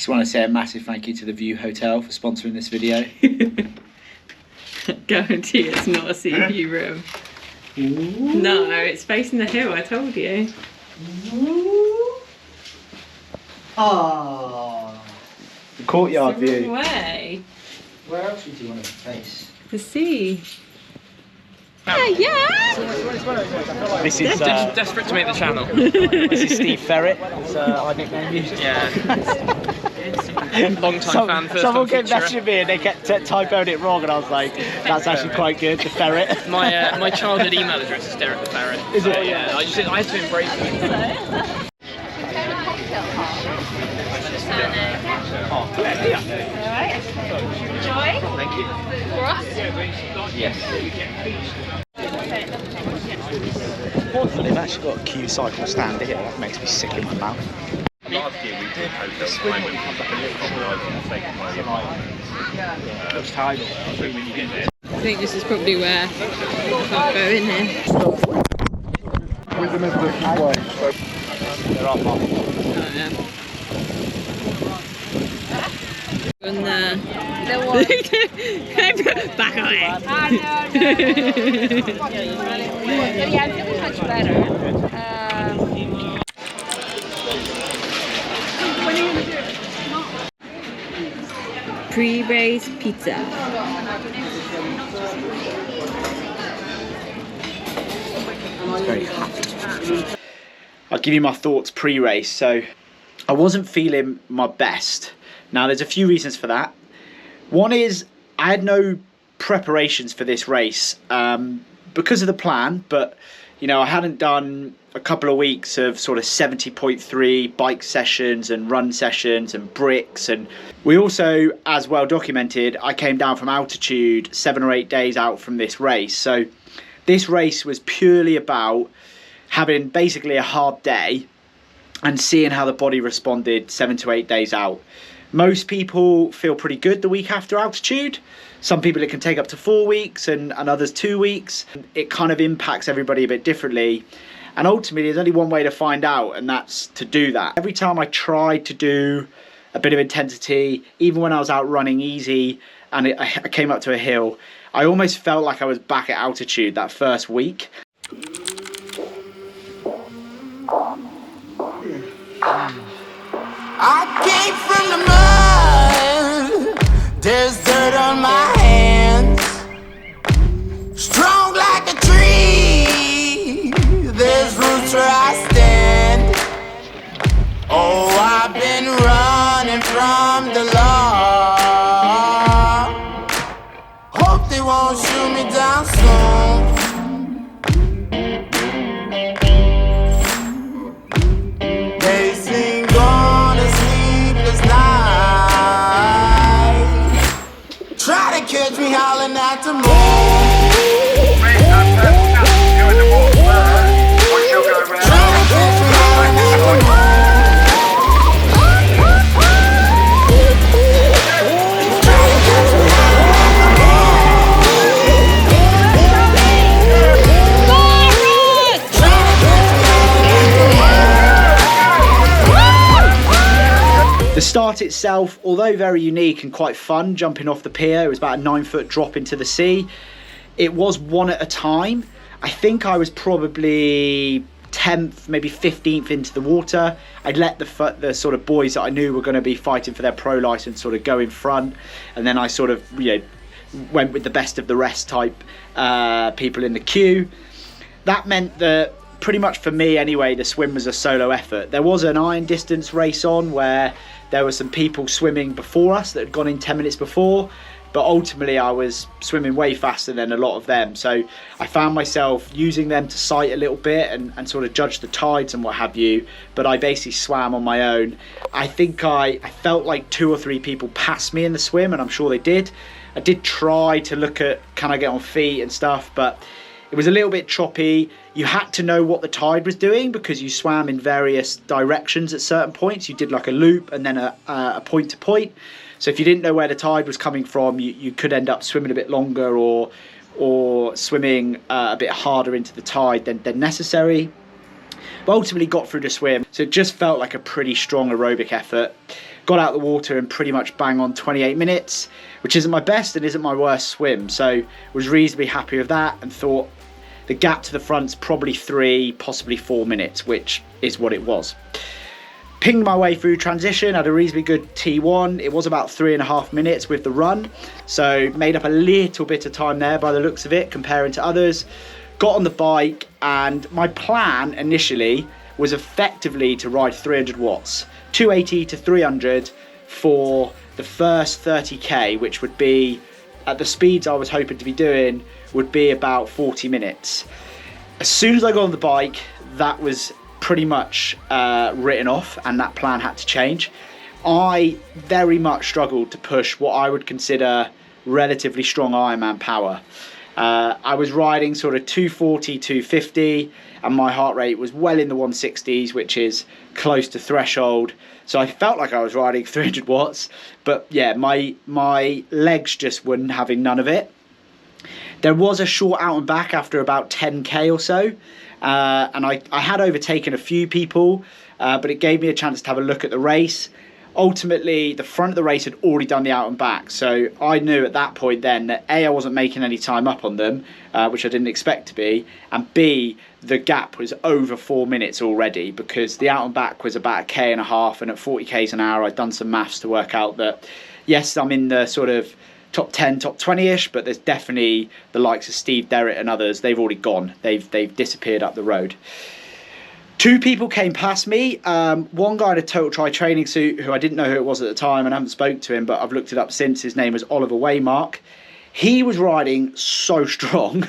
Just want to say a massive thank you to the View Hotel for sponsoring this video. Guarantee it's not a sea view room. Ooh. No, it's facing the hill, I told you. Ah, the courtyard view. Way. Where else would you want to face? The sea. Yeah. This is just desperate to make the channel. This is Steve Ferret. That's our nickname. Yeah. Long time fan. First someone time kept messaging me and they kept typoing it wrong, and I was like, "That's actually quite good." The Ferret. My childhood email address is Derek the Ferret. Is it? Oh, yeah. I had to embrace it. Alright. Joy? Thank you. Ross? Yes. They've actually got a Q cycle stand here. That makes me sick in my mouth. Last year we did hotel time when Looks tidy. when you get there. I think this is probably where I'll go in here. There are parking. On there. Back on it. Yeah, I'm feeling much better. Pre-race pizza. It's very hot. I'll give you my thoughts pre-race. So I wasn't feeling my best. Now there's a few reasons for that. One is I had no preparations for this race because of the plan, but you know, I hadn't done a couple of weeks of sort of 70.3 bike sessions and run sessions and bricks, and we also, as well documented, I came down from altitude 7 or 8 days out from this race. So this race was purely about having basically a hard day and seeing how the body responded 7 to 8 days out. Most people feel pretty good the week after altitude. Some people it can take up to 4 weeks and others 2 weeks. It kind of impacts everybody a bit differently. And ultimately there's only one way to find out, and that's to do that. Every time I tried to do a bit of intensity, even when I was out running easy and I came up to a hill, I almost felt like I was back at altitude that first week. I came from the mud, there's dirt on my hands. Strong like a tree, there's roots where I stand. Oh, I've been running from the law. Hope they won't shoot me down soon. They sing on a sleepless night. Try to catch me howling at the moon. The start itself, although very unique and quite fun, jumping off the pier, it was about a 9-foot drop into the sea. It was one at a time. I think I was probably 10th, maybe 15th into the water. I'd let the sort of boys that I knew were going to be fighting for their pro license sort of go in front, and then I sort of, you know, went with the best of the rest type people in the queue. That meant that pretty much for me anyway, the swim was a solo effort. There was an iron distance race on where there were some people swimming before us that had gone in 10 minutes before, but ultimately I was swimming way faster than a lot of them. So I found myself using them to sight a little bit and sort of judge the tides and what have you, but I basically swam on my own. I think I felt like 2 or 3 people passed me in the swim, and I'm sure they did. I did try to look at, can I get on feet and stuff, but it was a little bit choppy. You had to know what the tide was doing because you swam in various directions at certain points. You did like a loop and then a point to point. So if you didn't know where the tide was coming from, you could end up swimming a bit longer or swimming a bit harder into the tide than necessary. But ultimately got through the swim. So it just felt like a pretty strong aerobic effort. got out the water in pretty much bang on 28 minutes, which isn't my best and isn't my worst swim. So was reasonably happy with that and thought the gap to the front's probably 3, possibly 4 minutes, which is what it was. Pinged my way through transition, had a reasonably good T1. It was about 3.5 minutes with the run, so made up a little bit of time there by the looks of it comparing to others. Got on the bike, and my plan initially was effectively to ride 300 watts, 280 to 300 for the first 30k, which would be, at the speeds I was hoping to be doing, would be about 40 minutes. As soon as I got on the bike, that was pretty much written off, and that plan had to change. I very much struggled to push what I would consider relatively strong Ironman power. I was riding sort of 240, 250, and my heart rate was well in the 160s, which is close to threshold. So I felt like I was riding 300 watts, but yeah, my legs just weren't having none of it. There was a short out and back after about 10k or so, and I had overtaken a few people, but it gave me a chance to have a look at the race. Ultimately, the front of the race had already done the out and back, so I knew at that point then that A, I wasn't making any time up on them, which I didn't expect to be, and B, the gap was over 4 minutes already, because the out and back was about 1.5 k, and at 40 k's an hour I'd done some maths to work out that yes, I'm in the sort of top 10, top 20-ish, but there's definitely the likes of Steve Derritt and others, they've already gone. They've disappeared up the road. 2 people came past me. One guy in a Total Tri training suit, who I didn't know who it was at the time and I haven't spoke to him, but I've looked it up since. His name was Oliver Waymark. He was riding so strong.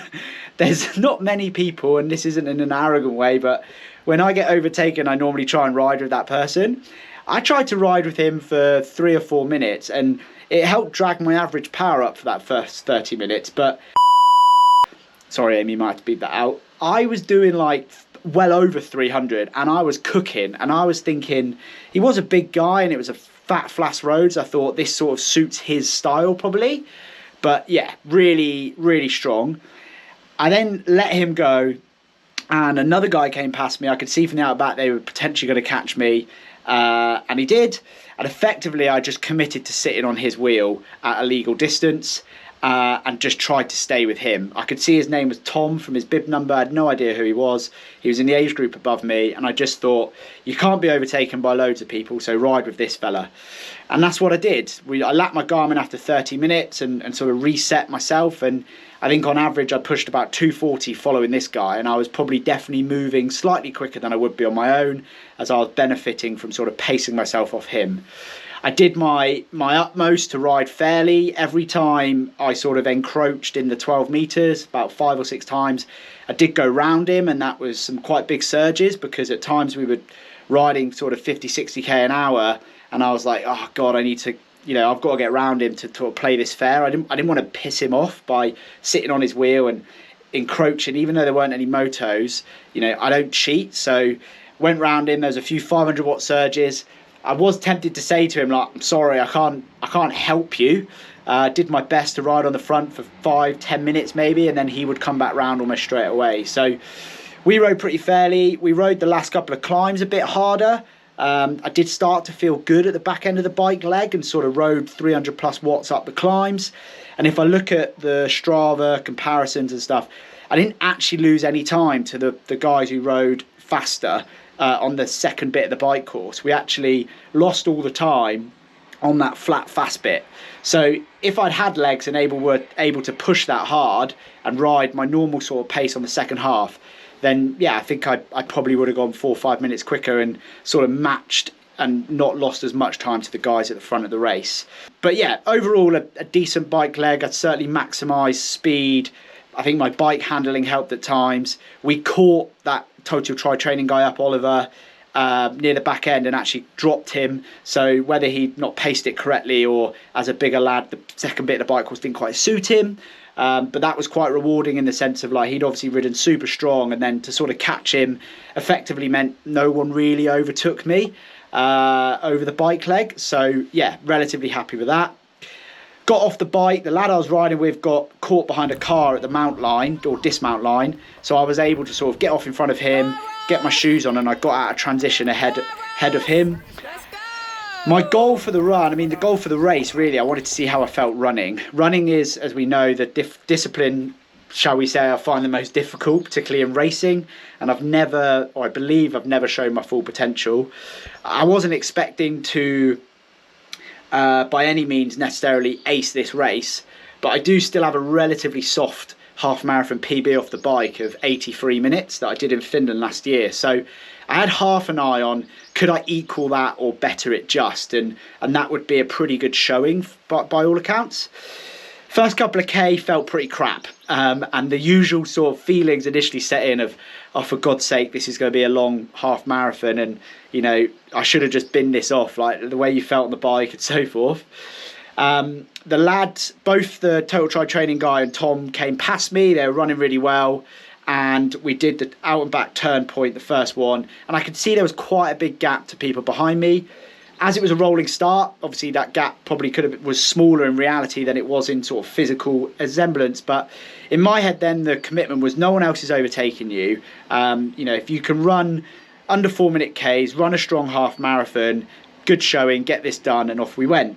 There's not many people, and this isn't in an arrogant way, but when I get overtaken, I normally try and ride with that person. I tried to ride with him for 3 or 4 minutes, and it helped drag my average power up for that first 30 minutes, but sorry, Amy, you might have to beep that out. I was doing like well over 300, and I was cooking, and I was thinking, he was a big guy, and it was a fat, flat roads. I thought this sort of suits his style probably, but yeah, really, really strong. I then let him go, and another guy came past me. I could see from the out back they were potentially going to catch me, and he did. And effectively, I just committed to sitting on his wheel at a legal distance, and just tried to stay with him. I could see his name was Tom from his bib number. I had no idea who he was. He was in the age group above me, and I just thought, you can't be overtaken by loads of people, so ride with this fella. And that's what I did. I lapped my Garmin after 30 minutes and sort of reset myself, and I think on average I pushed about 240 following this guy, and I was probably definitely moving slightly quicker than I would be on my own, as I was benefiting from sort of pacing myself off him. I did my utmost to ride fairly. Every time I sort of encroached in the 12 metres, about 5 or 6 times, I did go round him, and that was some quite big surges, because at times we were riding sort of 50, 60k an hour, and I was like, oh God, I need to, I've got to get around him to play this fair. I didn't want to piss him off by sitting on his wheel and encroaching, even though there weren't any motos. I don't cheat, so went round him. There's a few 500 watt surges. I was tempted to say to him, like, I'm sorry, I can't help you. Did my best to ride on the front for 5-10 minutes maybe, and then he would come back round almost straight away. So we rode pretty fairly. We rode the last couple of climbs a bit harder. I did start to feel good at the back end of the bike leg, and sort of rode 300 plus watts up the climbs. And if I look at the Strava comparisons and stuff, I didn't actually lose any time to the guys who rode faster on the second bit of the bike course. We actually lost all the time on that flat fast bit. So if I'd had legs and were able to push that hard and ride my normal sort of pace on the second half, then yeah, I think I probably would have gone 4 or 5 minutes quicker and sort of matched and not lost as much time to the guys at the front of the race. But yeah, overall a decent bike leg. I'd certainly maximised speed. I think my bike handling helped at times. We caught that Total Tri training guy up, Oliver, near the back end, and actually dropped him. So whether he'd not paced it correctly, or as a bigger lad, the second bit of the bike course didn't quite suit him. But that was quite rewarding in the sense of, like, he'd obviously ridden super strong, and then to sort of catch him effectively meant no one really overtook me over the bike leg. So yeah, relatively happy with that. Got off the bike, the lad I was riding with got caught behind a car at the mount line, or dismount line, so I was able to sort of get off in front of him, get my shoes on, and I got out of transition ahead of him. My goal for the run, I mean, the goal for the race, really, I wanted to see how I felt running. Running is, as we know, the discipline, shall we say, I find the most difficult, particularly in racing. And I believe I've never shown my full potential. I wasn't expecting to, by any means, necessarily ace this race. But I do still have a relatively soft half marathon PB off the bike of 83 minutes that I did in Finland last year. So I had half an eye on, could I equal that or better it just? And that would be a pretty good showing by all accounts. First couple of K felt pretty crap. And the usual sort of feelings initially set in of, oh, for God's sake, this is going to be a long half marathon. And, you know, I should have just binned this off, like the way you felt on the bike and so forth. The lads, both the Total Tri Training guy and Tom, came past me. They were running really well. And we did the out and back turn point, the first one. And I could see there was quite a big gap to people behind me. As it was a rolling start, obviously that gap probably was smaller in reality than it was in sort of physical semblance. But in my head then, the commitment was no one else is overtaking you. You know, if you can run under 4 minute Ks, run a strong half marathon, good showing, get this done, and off we went.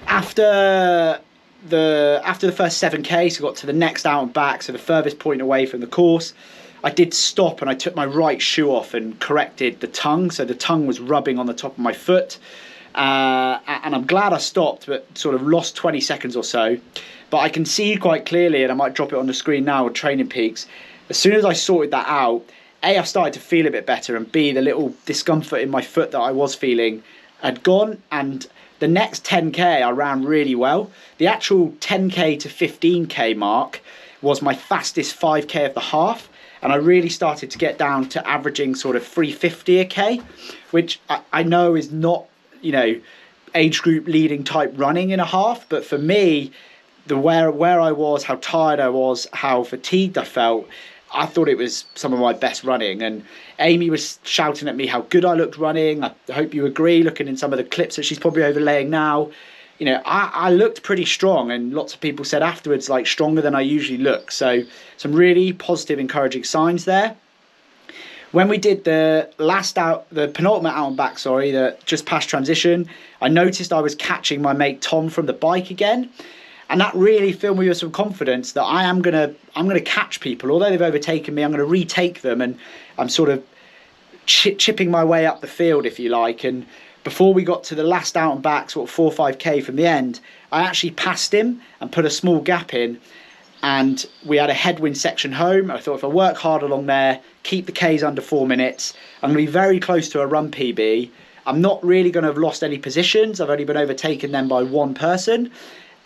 After the first 7K, so I got to the next out and back, so the furthest point away from the course, I did stop and I took my right shoe off and corrected the tongue. So the tongue was rubbing on the top of my foot. And I'm glad I stopped, but sort of lost 20 seconds or so. But I can see quite clearly, and I might drop it on the screen now with Training Peaks, as soon as I sorted that out, A, I started to feel a bit better, and B, the little discomfort in my foot that I was feeling had gone. And the next 10K I ran really well. The actual 10K to 15K mark was my fastest 5K of the half. And I really started to get down to averaging sort of 350 a K, which I know is not, you know, age group leading type running in a half. But for me, where I was, how tired I was, how fatigued I felt, I thought it was some of my best running. And Amy was shouting at me how good I looked running. I hope you agree, looking in some of the clips that she's probably overlaying now. You know, I looked pretty strong, and lots of people said afterwards, like, stronger than I usually look. So some really positive, encouraging signs there. When we did the penultimate out and back, the just past transition, I noticed I was catching my mate Tom from the bike again. And that really filled me with some confidence that I'm gonna catch people. Although they've overtaken me, I'm gonna retake them, and I'm sort of chipping my way up the field, if you like. And before we got to the last out and back, sort of 4 or 5K from the end, I actually passed him and put a small gap in. And we had a headwind section home. I thought if I work hard along there, keep the Ks under 4 minutes, I'm going to be very close to a run PB. I'm not really going to have lost any positions. I've only been overtaken then by one person.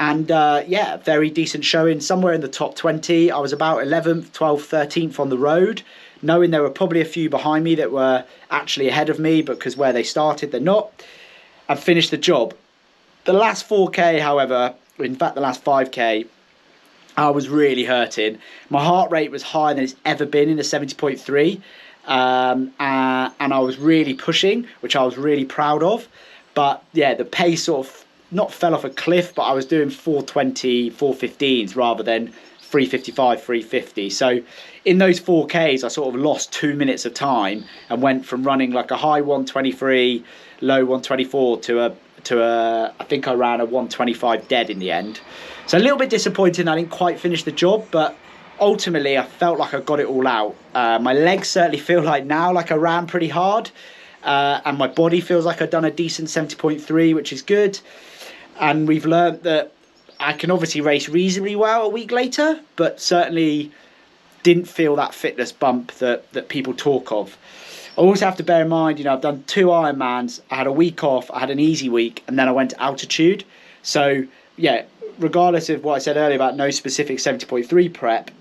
And yeah, very decent showing, somewhere in the top 20. I was about 11th, 12th, 13th on the road, knowing there were probably a few behind me that were actually ahead of me, because where they started, they're not. I finished the job. The last 4K, however, in fact, the last 5K, I was really hurting. My heart rate was higher than it's ever been in a 70.3. And I was really pushing, which I was really proud of. But yeah, the pace sort of not fell off a cliff, but I was doing 420, 415s rather than 355, 350. So in those 4Ks, I sort of lost 2 minutes of time and went from running like a high 123, low 124 to a I think I ran a 125 dead in the end. So a little bit disappointing I didn't quite finish the job, but ultimately I felt like I got it all out. My legs certainly feel like now like I ran pretty hard, and my body feels like I've done a decent 70.3, which is good. And we've learnt that I can obviously race reasonably well a week later, but certainly didn't feel that fitness bump that people talk of. I also have to bear in mind, you know, I've done 2 Ironmans, I had a week off, I had an easy week, and then I went to altitude. So yeah, regardless of what I said earlier about no specific 70.3 prep,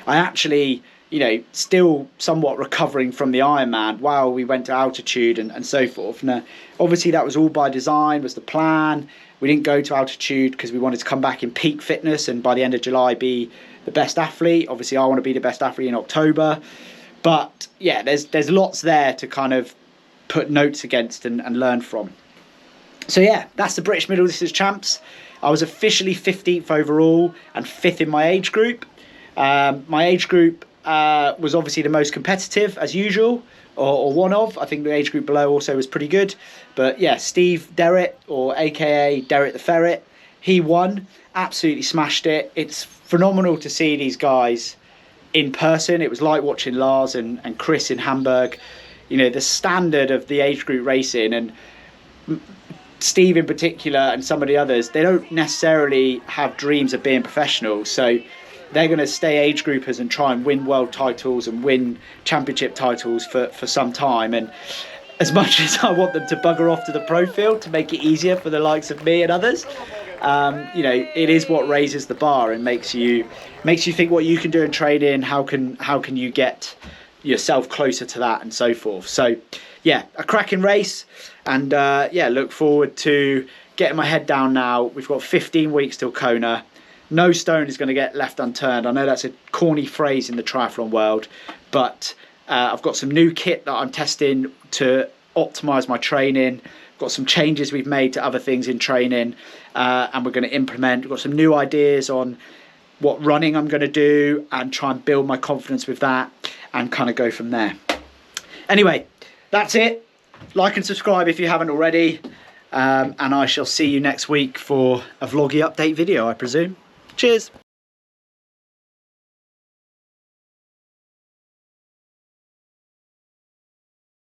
I actually, you know, still somewhat recovering from the Ironman while we went to altitude and so forth. Now, obviously that was all by design, was the plan. We didn't go to altitude because we wanted to come back in peak fitness and by the end of July be the best athlete. Obviously I want to be the best athlete in October. But yeah, there's lots there to kind of put notes against and learn from. So yeah, that's the British Middle Distance Champs. I was officially 15th overall and 5th in my age group. My age group was obviously the most competitive as usual, or one of. I think the age group below also was pretty good. But yeah, Steve Derritt, or AKA Derritt the Ferret, he won, absolutely smashed it. It's phenomenal to see these guys in person. It was like watching Lars and Chris in Hamburg. You know, the standard of the age group racing, and Steve in particular and some of the others, they don't necessarily have dreams of being professionals. So they're going to stay age groupers and try and win world titles and win championship titles for some time. And as much as I want them to bugger off to the pro field to make it easier for the likes of me and others, you know, it is what raises the bar and makes you think what you can do in training, how can you get yourself closer to that and so forth. So yeah, a cracking race, and yeah, look forward to getting my head down now. We've got 15 weeks till Kona. No stone is going to get left unturned. I know that's a corny phrase in the triathlon world, but I've got some new kit that I'm testing to optimize my training. Got some changes we've made to other things in training, and we're going to implement. We've got some new ideas on what running I'm going to do and try and build my confidence with that and kind of go from there. Anyway, that's it. Like and subscribe if you haven't already, and I shall see you next week for a vloggy update video, I presume. Cheers.